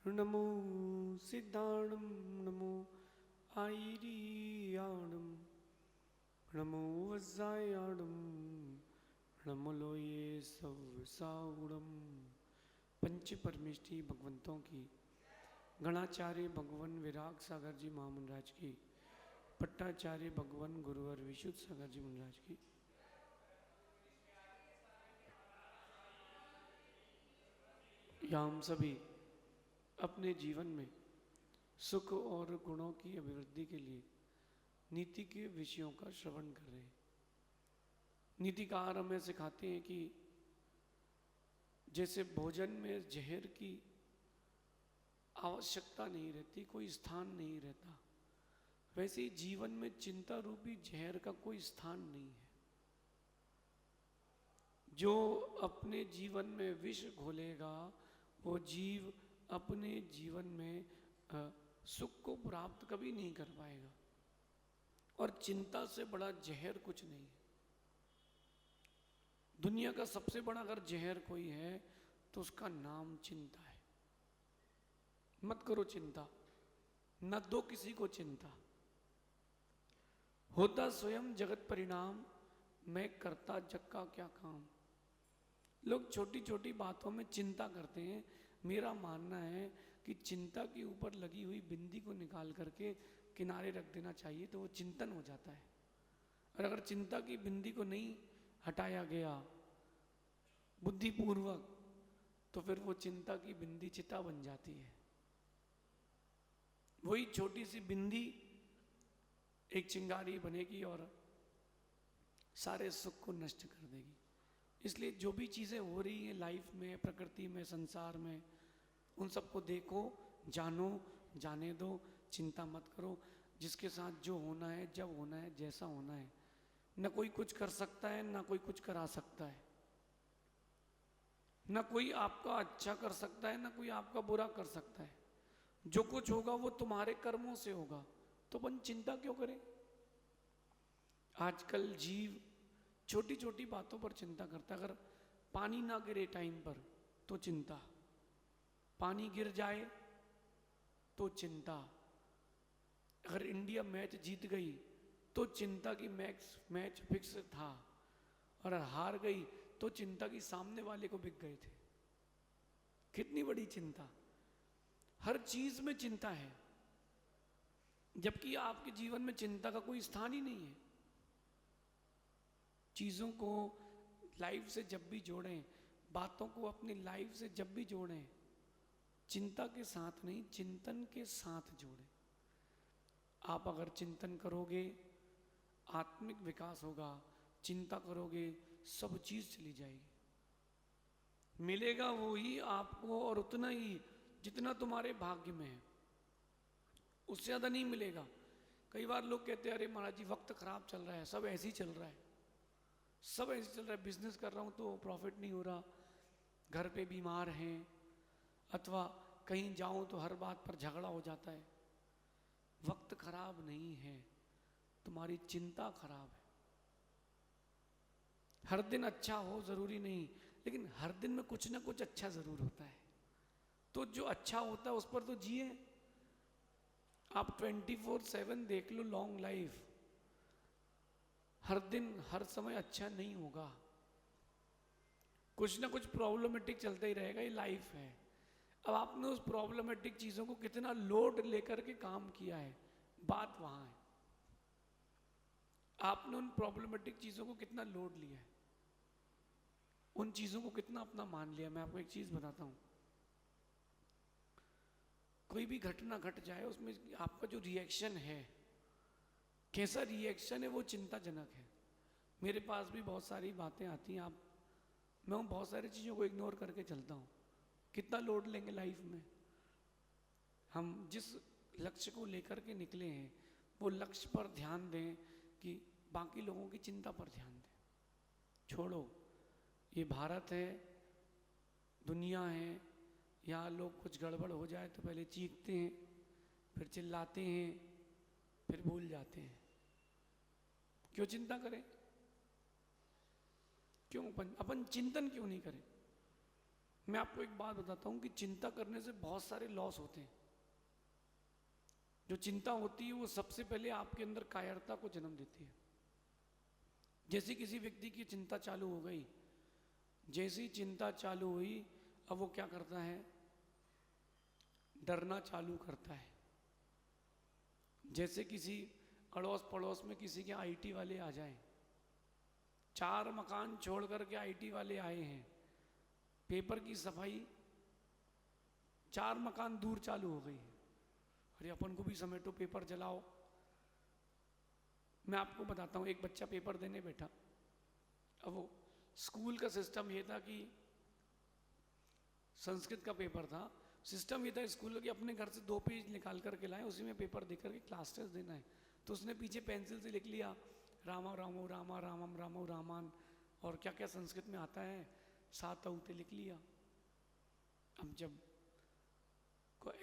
नमो सिद्धाणं नमो आयरियाणं नमो वज्रायाणं नमो लोये सवसाउणम। पंच परमेष्टि भगवंतों की, गणाचार्य भगवान विराग सागर जी महामंडराज की, पट्टाचार्य भगवान गुरुवर विशुद्ध सागर जी महाराज की। यहाँ हम सभी अपने जीवन में सुख और गुणों की अभिवृद्धि के लिए नीति के विषयों का श्रवण कर रहे हैं। नीतिकार हमें सिखाते हैं कि जैसे भोजन में जहर की आवश्यकता नहीं रहती, कोई स्थान नहीं रहता, वैसे ही जीवन में चिंता रूपी जहर का कोई स्थान नहीं है। जो अपने जीवन में विष घोलेगा वो जीव अपने जीवन में सुख को प्राप्त कभी नहीं कर पाएगा। और चिंता से बड़ा जहर कुछ नहीं है। दुनिया का सबसे बड़ा अगर जहर कोई है तो उसका नाम चिंता है। मत करो चिंता, न दो किसी को चिंता। होता स्वयं जगत परिणाम, मैं करता जग का क्या काम। लोग छोटी छोटी बातों में चिंता करते हैं। मेरा मानना है कि चिंता के ऊपर लगी हुई बिंदी को निकाल करके किनारे रख देना चाहिए तो वो चिंतन हो जाता है। और अगर चिंता की बिंदी को नहीं हटाया गया बुद्धिपूर्वक तो फिर वो चिंता की बिंदी चिता बन जाती है। वही छोटी सी बिंदी एक चिंगारी बनेगी और सारे सुख को नष्ट कर देगी। इसलिए जो भी चीज़ें हो रही हैं लाइफ में, प्रकृति में, संसार में, उन सबको देखो, जानो, जाने दो, चिंता मत करो। जिसके साथ जो होना है, जब होना है, जैसा होना है, न कोई कुछ कर सकता है न कोई कुछ करा सकता है। न कोई आपका अच्छा कर सकता है न कोई आपका बुरा कर सकता है। जो कुछ होगा वो तुम्हारे कर्मों से होगा, तो अपन चिंता क्यों करें। आजकल जीव छोटी छोटी बातों पर चिंता करता है। अगर पानी ना गिरे टाइम पर तो चिंता, पानी गिर जाए तो चिंता, अगर इंडिया मैच जीत गई तो चिंता की मैच फिक्स था, और हार गई तो चिंता की सामने वाले को बिक गए थे। कितनी बड़ी चिंता, हर चीज में चिंता है, जबकि आपके जीवन में चिंता का कोई स्थान ही नहीं है। चीजों को लाइफ से जब भी जोड़ें, बातों को अपनी लाइफ से जब भी जोड़ें, चिंता के साथ नहीं, चिंतन के साथ जोड़ें। आप अगर चिंतन करोगे आत्मिक विकास होगा, चिंता करोगे सब चीज चली जाएगी। मिलेगा वो ही आपको और उतना ही जितना तुम्हारे भाग्य में है, उससे ज्यादा नहीं मिलेगा। कई बार लोग कहते हैं अरे महाराज जी वक्त खराब चल रहा है, सब ऐसे ही चल रहा है, सब ऐसे चल रहा है, बिजनेस कर रहा हूँ तो प्रॉफिट नहीं हो रहा, घर पे बीमार हैं, अथवा कहीं जाऊं तो हर बात पर झगड़ा हो जाता है। वक्त खराब नहीं है, तुम्हारी चिंता खराब है। हर दिन अच्छा हो जरूरी नहीं, लेकिन हर दिन में कुछ ना कुछ अच्छा जरूर होता है। तो जो अच्छा होता है उस पर तो जिए। आप 24/7 देख लो लॉन्ग लाइफ, हर दिन हर समय अच्छा नहीं होगा, कुछ ना कुछ प्रॉब्लमेटिक चलता ही रहेगा, ये लाइफ है। अब आपने उस प्रॉब्लमेटिक चीजों को कितना लोड लेकर के काम किया है, बात वहां है। आपने उन प्रॉब्लमेटिक चीजों को कितना लोड लिया है, उन चीजों को कितना अपना मान लिया। मैं आपको एक चीज बताता हूं, कोई भी घटना घट जाए उसमें आपका जो रिएक्शन है, कैसा रिएक्शन है, वो चिंताजनक है। मेरे पास भी बहुत सारी बातें आती हैं, मैं बहुत सारी चीज़ों को इग्नोर करके चलता हूँ। कितना लोड लेंगे लाइफ में। हम जिस लक्ष्य को लेकर के निकले हैं वो लक्ष्य पर ध्यान दें कि बाकी लोगों की चिंता पर ध्यान दें। छोड़ो, ये भारत है, दुनिया है, यहाँ लोग कुछ गड़बड़ हो जाए तो पहले चीखते हैं, फिर चिल्लाते हैं, फिर भूल जाते हैं। क्यों चिंता करें, क्यों अपन चिंतन क्यों नहीं करें। मैं आपको एक बात बताता हूं कि चिंता करने से बहुत सारे लॉस होते हैं। जो चिंता होती है वो सबसे पहले आपके अंदर कायरता को जन्म देती है। जैसे किसी व्यक्ति की चिंता चालू हो गई, जैसी चिंता चालू हुई, अब वो क्या करता है, डरना चालू करता है। जैसे किसी अड़ोस पड़ोस में किसी के आईटी वाले आ जाएं, 4 मकान छोड़ करके आईटी वाले आए हैं, पेपर की सफाई 4 मकान दूर चालू हो गई है, अरे अपन को भी समेटो, पेपर जलाओ। मैं आपको बताता हूँ, एक बच्चा पेपर देने बैठा। अब वो स्कूल का सिस्टम ये था कि संस्कृत का पेपर था, सिस्टम ये था स्कूल का कि अपने घर से 2 पेज निकाल करके लाए, उसी में पेपर दे करके क्लास टेस्ट देना है। तो उसने पीछे पेंसिल से लिख लिया रामा रामो रामा रामम रामो रामान, और क्या क्या संस्कृत में आता है, 7 औते लिख लिया। अब जब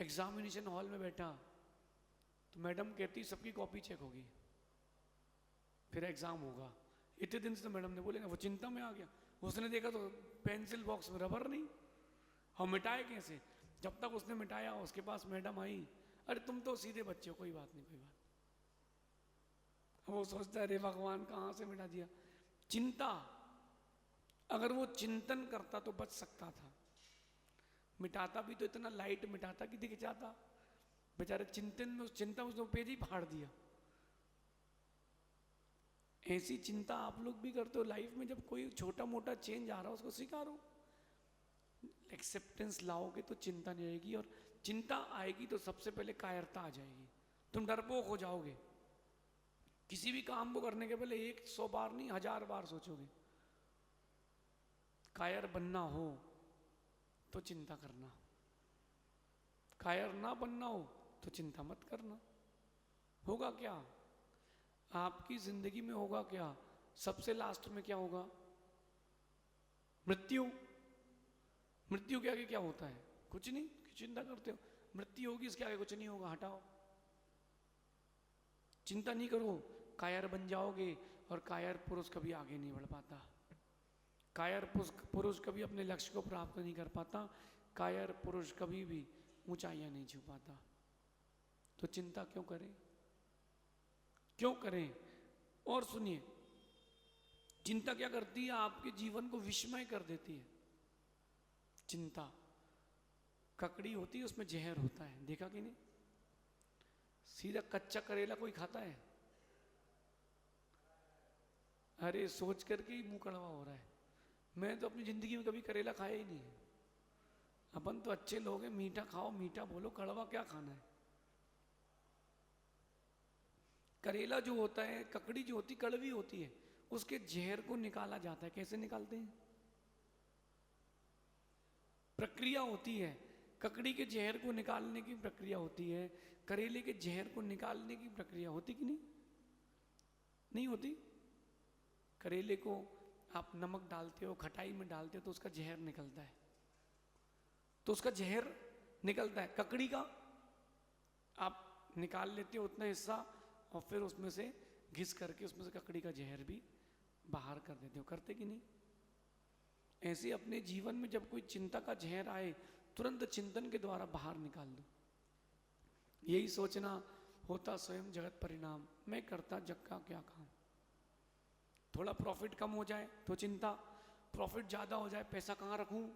एग्जामिनेशन हॉल में बैठा तो मैडम कहती सबकी कॉपी चेक होगी, फिर एग्जाम होगा। इतने दिन से तो मैडम ने बोलेगा, वो चिंता में आ गया। उसने देखा तो पेंसिल बॉक्स में रबर नहीं, हम मिटाए कैसे। जब तक उसने मिटाया उसके पास मैडम आई, अरे तुम तो सीधे बच्चे हो, कोई बात नहीं कोई बात। वो सोचता है अरे भगवान कहाँ से मिटा दिया। चिंता, अगर वो चिंतन करता तो बच सकता था। मिटाता भी तो इतना लाइट मिटाता कि दिख जाता, बेचारे चिंतन में, उस चिंता में उसने पेज ही फाड़ दिया। ऐसी चिंता आप लोग भी करते हो लाइफ में। जब कोई छोटा मोटा चेंज आ रहा है उसको स्वीकारो, एक्सेप्टेंस लाओगे तो चिंता नहीं आएगी। और चिंता आएगी तो सबसे पहले कायरता आ जाएगी, तुम डरपोक हो जाओगे। किसी भी काम को करने के पहले 100 बार नहीं 1000 बार सोचोगे। कायर बनना हो तो चिंता करना, कायर ना बनना हो तो चिंता मत करना। होगा क्या आपकी जिंदगी में, होगा क्या सबसे लास्ट में, क्या होगा, मृत्यु। मृत्यु के आगे क्या होता है, कुछ नहीं। चिंता करते हो मृत्यु होगी, इसके आगे कुछ नहीं होगा, हटाओ। चिंता नहीं करो, कायर बन जाओगे। और कायर पुरुष कभी आगे नहीं बढ़ पाता। कायर पुरुष कभी अपने लक्ष्य को प्राप्त नहीं कर पाता। कायर पुरुष कभी भी ऊंचाइयां नहीं छू पाता। तो चिंता क्यों करें, क्यों करें। और सुनिए, चिंता क्या करती है, आपके जीवन को विस्मय कर देती है। चिंता ककड़ी होती है, उसमें जहर होता है, देखा कि नहीं। सीधा कच्चा करेला कोई खाता है, अरे सोच करके ही मुंह कड़वा हो रहा है। मैं तो अपनी जिंदगी में कभी करेला खाया ही नहीं है। अपन तो अच्छे लोग हैं, मीठा खाओ मीठा बोलो, कड़वा क्या खाना है। करेला जो होता है, ककड़ी जो होती कड़वी होती है, उसके जहर को निकाला जाता है। कैसे निकालते हैं, प्रक्रिया होती है। ककड़ी के जहर को निकालने की प्रक्रिया होती है, करेले के जहर को निकालने की प्रक्रिया होती कि नहीं, नहीं होती। करेले को आप नमक डालते हो, खटाई में डालते हो तो उसका जहर निकलता है, तो उसका जहर निकलता है। ककड़ी का आप निकाल लेते हो उतना हिस्सा, और फिर उसमें से घिस करके उसमें से ककड़ी का जहर भी बाहर कर देते हो, करते कि नहीं। ऐसे अपने जीवन में जब कोई चिंता का जहर आए, तुरंत चिंतन के द्वारा बाहर निकाल दो। यही सोचना होता स्वयं जगत परिणाम, मैं करता जग का क्या काम। थोड़ा प्रॉफिट कम हो जाए तो चिंता, प्रॉफिट ज्यादा हो जाए पैसा कहाँ रखूं।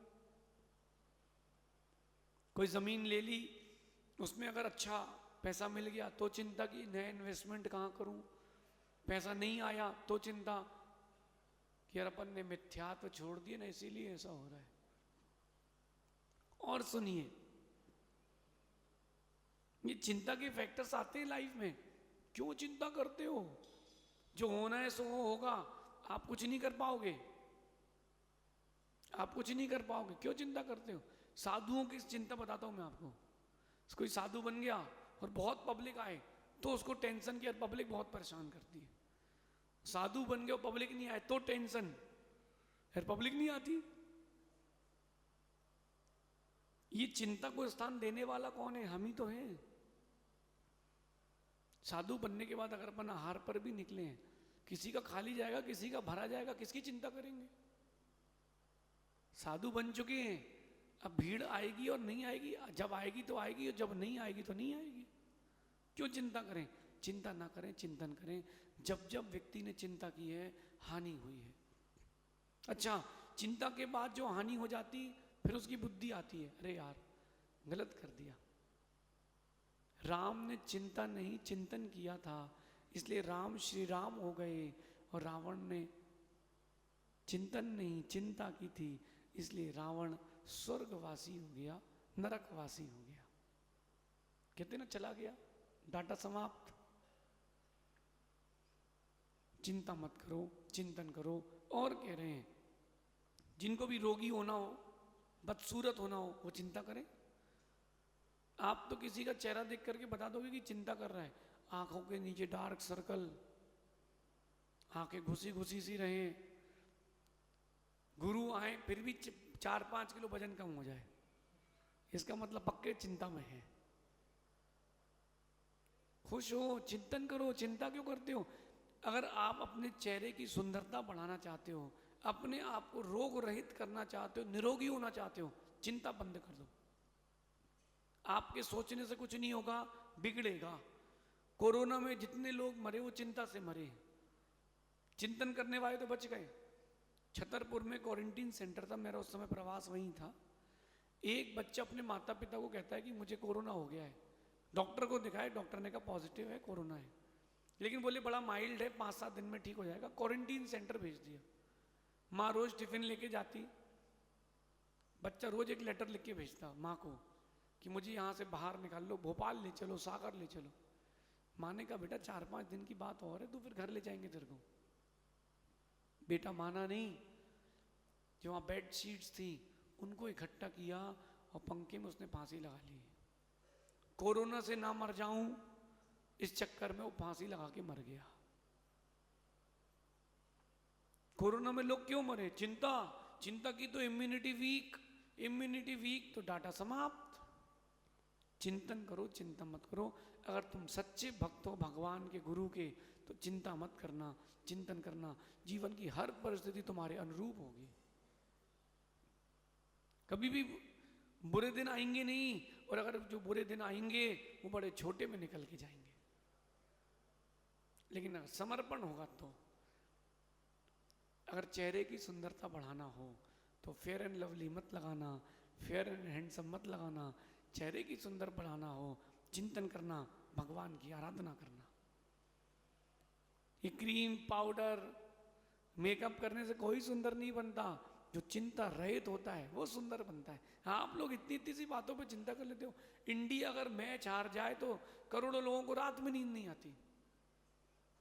कोई जमीन ले ली, उसमें अगर अच्छा पैसा मिल गया तो चिंता की नया इन्वेस्टमेंट कहाँ करूं। पैसा नहीं आया तो चिंता कि यार अपन ने मिथ्यात्व छोड़ दिए ना, इसीलिए ऐसा हो रहा है। और सुनिए, ये चिंता के फैक्टर्स आते हैं लाइफ में। क्यों चिंता करते हो, जो होना है सो होगा, आप कुछ नहीं कर पाओगे, आप कुछ नहीं कर पाओगे। क्यों चिंता करते हो। साधुओं की चिंता बताता हूं मैं आपको। कोई साधु बन गया और बहुत पब्लिक आए तो उसको टेंशन की, पब्लिक बहुत परेशान करती है। साधु बन गया पब्लिक नहीं आए तो टेंशन, फिर पब्लिक नहीं आती। ये चिंता को स्थान देने वाला कौन है, हम ही तो हैं। साधु बनने के बाद अगर अपन आहार पर भी निकले हैं, किसी का खाली जाएगा किसी का भरा जाएगा, किसकी चिंता करेंगे। साधु बन चुके हैं अब भीड़ आएगी और नहीं आएगी, जब आएगी तो आएगी और जब नहीं आएगी तो नहीं आएगी। क्यों चिंता करें? चिंता ना करें, चिंतन करें। जब जब व्यक्ति ने चिंता की है, हानि हुई है। अच्छा, चिंता के बाद जो हानि हो जाती, फिर उसकी बुद्धि आती है, अरे यार गलत कर दिया। राम ने चिंता नहीं चिंतन किया था, इसलिए राम श्री राम हो गए। और रावण ने चिंतन नहीं चिंता की थी, इसलिए रावण स्वर्गवासी हो गया, नरकवासी हो गया। कहते ना, चला गया, डाटा समाप्त। चिंता मत करो, चिंतन करो। और कह रहे हैं, जिनको भी रोगी होना हो, बदसूरत होना हो, वो चिंता करें। आप तो किसी का चेहरा देख करके बता दोगे कि चिंता कर रहा है। आंखों के नीचे डार्क सर्कल, आंखें घुसी घुसी सी रहे, गुरु आए फिर भी 4-5 किलो वजन कम हो जाए, इसका मतलब पक्के चिंता में है। खुश हो, चिंतन करो। चिंता क्यों करते हो? अगर आप अपने चेहरे की सुंदरता बढ़ाना चाहते हो, अपने आप को रोग रहित करना चाहते हो, निरोगी होना चाहते हो, चिंता बंद कर दो। आपके सोचने से कुछ नहीं होगा, बिगड़ेगा। कोरोना में जितने लोग मरे वो चिंता से मरे, चिंतन करने वाले तो बच गए। छतरपुर में क्वारंटीन सेंटर था, मेरा उस समय प्रवास वहीं था। एक बच्चा अपने माता पिता को कहता है कि मुझे कोरोना हो गया है। डॉक्टर को दिखाया, डॉक्टर ने कहा पॉजिटिव है, कोरोना है, लेकिन बोले बड़ा माइल्ड है, 5-7 दिन में ठीक हो जाएगा। क्वारंटीन सेंटर भेज दिया। माँ रोज टिफिन लेके जाती, बच्चा रोज एक लेटर लिख के भेजता माँ को कि मुझे यहाँ से बाहर निकाल लो, भोपाल ले चलो, सागर ले चलो। माँ ने कहा बेटा 4-5 दिन की बात और है, तो फिर घर ले जाएंगे तेरे को। बेटा माना नहीं। जो वहाँ बेड शीट्स थी उनको इकट्ठा किया और पंखे में उसने फांसी लगा ली। कोरोना से ना मर जाऊं इस चक्कर में वो फांसी लगा के मर गया। कोरोना में लोग क्यों मरे? चिंता। चिंता की तो इम्यूनिटी वीक, इम्यूनिटी वीक तो डाटा समाप्त। चिंतन करो, चिंता मत करो। अगर तुम सच्चे भक्त हो भगवान के, गुरु के, तो चिंता मत करना, चिंतन करना। जीवन की हर परिस्थिति तुम्हारे अनुरूप होगी। कभी भी बुरे दिन आएंगे नहीं, और अगर जो बुरे दिन आएंगे वो बड़े छोटे में निकल के जाएंगे। लेकिन अगर समर्पण होगा तो, अगर चेहरे की सुंदरता बढ़ाना हो तो फेयर एंड लवली मत लगाना, फेयर एंड हैंडसम मत लगाना। चेहरे की सुंदर बढ़ाना हो, चिंतन करना, भगवान की आराधना करना। ये क्रीम पाउडर मेकअप करने से कोई सुंदर नहीं बनता। जो चिंता रहित होता है वो सुंदर बनता है। हाँ, आप लोग इतनी इतनी सी बातों पे चिंता कर लेते हो। इंडिया अगर मैच हार जाए तो करोड़ों लोगों को रात में नींद नहीं आती।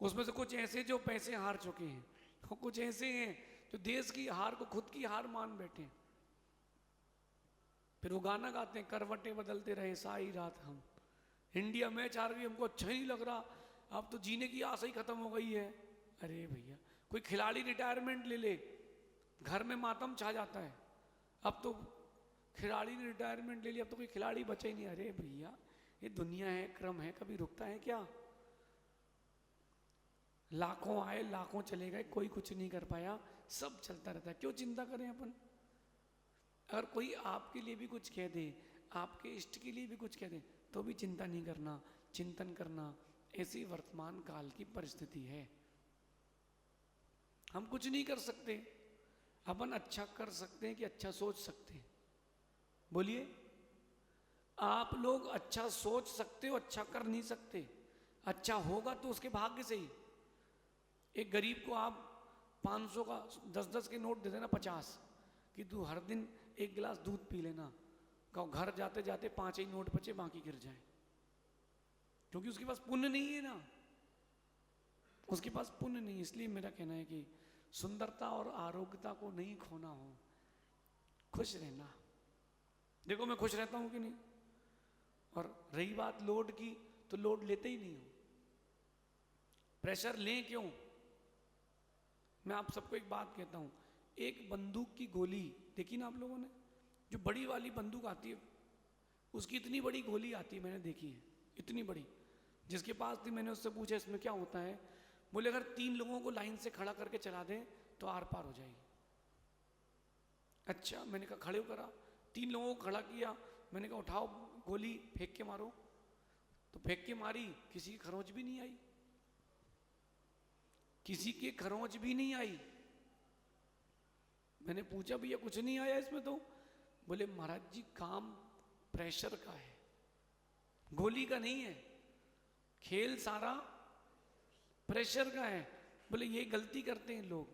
उसमें से कुछ ऐसे जो पैसे हार चुके हैं, और कुछ ऐसे हैं जो देश की हार को खुद की हार मान बैठे हैं। फिर वो गाना गाते हैं, करवटें बदलते रहे सारी रात हम। इंडिया मैच हार गई, हमको अच्छा नहीं लग रहा, अब तो जीने की आशा ही खत्म हो गई है। अरे भैया, कोई खिलाड़ी रिटायरमेंट ले ले, घर में मातम छा जाता है। अब तो खिलाड़ी ने रिटायरमेंट ले लिया, अब तो कोई खिलाड़ी बचा ही नहीं। अरे भैया, ये दुनिया है, क्रम है, कभी रुकता है क्या? लाखों आए लाखों चले गए, कोई कुछ नहीं कर पाया, सब चलता रहता है। क्यों चिंता करें अपन? अगर कोई आपके लिए भी कुछ कह दे, आपके इष्ट के लिए भी कुछ कह दे, तो भी चिंता नहीं करना, चिंतन करना। ऐसी वर्तमान काल की परिस्थिति है। हम कुछ नहीं कर सकते, अपन अच्छा कर सकते हैं कि अच्छा सोच सकते हैं? बोलिए। आप लोग अच्छा सोच सकते हो, अच्छा कर नहीं सकते। अच्छा होगा तो उसके भाग्य से ही। एक गरीब को आप 500 का 10-10 के नोट दे देना, 50, कि तू हर दिन एक गिलास दूध पी लेना, कहो घर जाते जाते 5 ही नोट बचे, बाकी गिर जाए। क्योंकि उसके पास पुण्य नहीं है ना, उसके पास पुण्य नहीं। इसलिए मेरा कहना है कि सुंदरता और आरोग्यता को नहीं खोना हो, खुश रहना। देखो मैं खुश रहता हूं कि नहीं। और रही बात लोड की, तो लोड लेते ही नहीं हो। प्रेशर लें क्यों? मैं आप सबको एक बात कहता हूं, एक बंदूक की गोली देखी ना आप लोगों ने? जो बड़ी वाली बंदूक आती है, उसकी इतनी बड़ी गोली आती है, मैंने देखी है, इतनी बड़ी। जिसके पास थी, मैंने उससे पूछा इसमें क्या होता है? बोले अगर 3 लोगों को लाइन से खड़ा करके चला दें तो आर पार हो जाएगी। अच्छा, मैंने कहा खड़े हो करा, 3 लोगों को खड़ा किया, मैंने कहा उठाओ गोली फेंक के मारो, तो फेंक के मारी, किसी की खरोंच भी नहीं आई, किसी की खरोंच भी नहीं आई। मैंने पूछा भैया कुछ नहीं आया इसमें? तो बोले महाराज जी काम प्रेशर का है, गोली का नहीं है, खेल सारा प्रेशर का है। बोले ये गलती करते हैं लोग।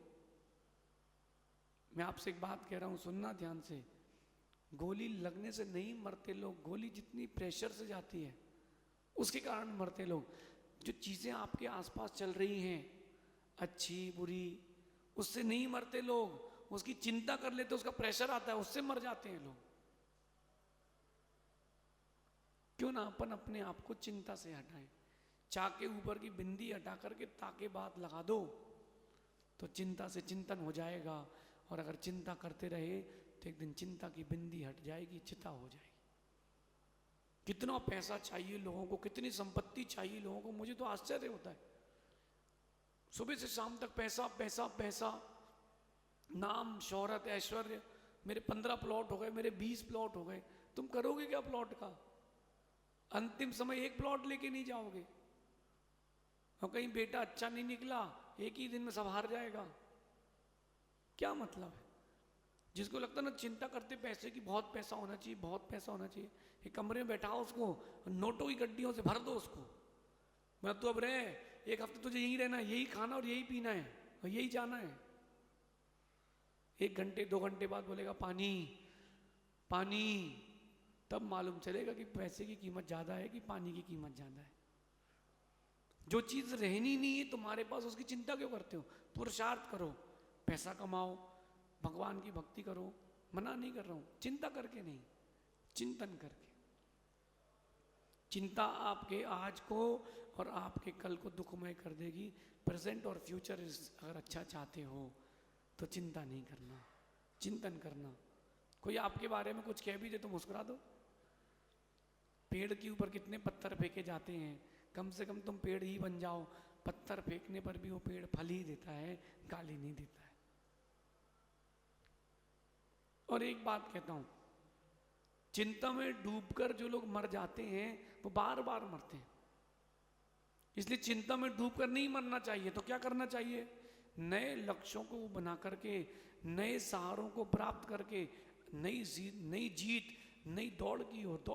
मैं आपसे एक बात कह रहा हूं, सुनना ध्यान से, गोली लगने से नहीं मरते लोग, गोली जितनी प्रेशर से जाती है उसके कारण मरते लोग। जो चीजें आपके आसपास चल रही हैं अच्छी बुरी, उससे नहीं मरते लोग, उसकी चिंता कर लेते, उसका प्रेशर आता है, उससे मर जाते हैं लोग। क्यों ना अपन अपने आप को चिंता से हटाएं। चाक के ऊपर की बिंदी हटा करके ताके बाद लगा दो तो चिंता से चिंतन हो जाएगा, और अगर चिंता करते रहे तो एक दिन चिंता की बिंदी हट जाएगी, चिता हो जाएगी। कितना पैसा चाहिए लोगों को, कितनी संपत्ति चाहिए लोगों को, मुझे तो आश्चर्य होता है। सुबह से शाम तक पैसा पैसा पैसा, नाम शोहरत ऐश्वर्य। मेरे 15 प्लॉट हो गए, मेरे 20 प्लॉट हो गए, तुम करोगे क्या प्लॉट का? अंतिम समय एक प्लॉट लेके नहीं जाओगे, और कहीं बेटा अच्छा नहीं निकला, एक ही दिन में सब हार जाएगा, क्या मतलब है? जिसको लगता ना चिंता करते पैसे की, बहुत पैसा होना चाहिए, बहुत पैसा होना चाहिए, एक कमरे में बैठाओ उसको, नोटों की गड्डियों से भर दो उसको, मतलब तू अब रहे, एक हफ्ते तुझे यही रहना है, यही खाना और यही पीना है और यही जाना है। 1 घंटे 2 घंटे बाद बोलेगा पानी पानी, तब मालूम चलेगा कि पैसे की कीमत ज्यादा है कि पानी की कीमत ज्यादा है। जो चीज रहनी नहीं है तुम्हारे पास, उसकी चिंता क्यों करते हो? पुरुषार्थ करो, पैसा कमाओ, भगवान की भक्ति करो, मना नहीं कर रहा हूं, चिंता करके नहीं, चिंतन करके। चिंता आपके आज को और आपके कल को दुखमय कर देगी। प्रेजेंट और फ्यूचर अगर अच्छा चाहते हो तो चिंता नहीं करना, चिंतन करना। कोई आपके बारे में कुछ कह भी दे तो मुस्कुरा दो। पेड़ के ऊपर कितने पत्थर फेंके जाते हैं, कम से कम तुम पेड़ ही बन जाओ, पत्थर फेंकने पर भी वो पेड़ फल ही देता है, गाली नहीं देता है। और एक बात कहता हूं, चिंता में डूबकर जो लोग मर जाते हैं वो बार बार मरते हैं। इसलिए चिंता में डूबकर नहीं मरना चाहिए। तो क्या करना चाहिए? नए लक्ष्यों को बना करके, नए सहारों को प्राप्त करके, नई जीत, नई दौड़ की ओर दौड़